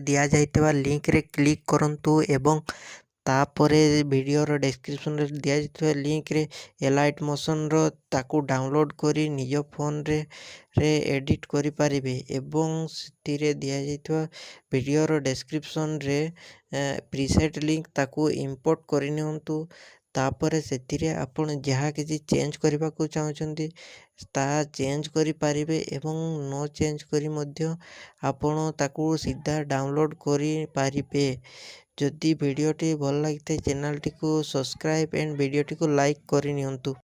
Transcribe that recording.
दिया जाइतबा लिंक रे क्लिक करंतु एवं तापर वीडियोर डिस्क्रिप्शन रे दिया जाइतबा लिंक रे एलाइट मोशन रो ताकू डाउनलोड करी निज फोन रे एडिट करि पारिबे एवं सेतिरे दिया जाइतबा वीडियोर डिस्क्रिप्शन रे प्रीसेट लिंक ताकू इंपोर्ट करि नियंतु। तापर सेतिरे आपण जहाँ किसी चेंज करबा को चाहछंती ता चेंज करि पारिबे एवं नो चेंज करी मध्य आपण ताकू सीधा डाउनलोड करि पारिबे। जदि वीडियोटी भल लगिथे चैनल टी को सब्सक्राइब एंड वीडियोटी को लाइक करि नियंतु।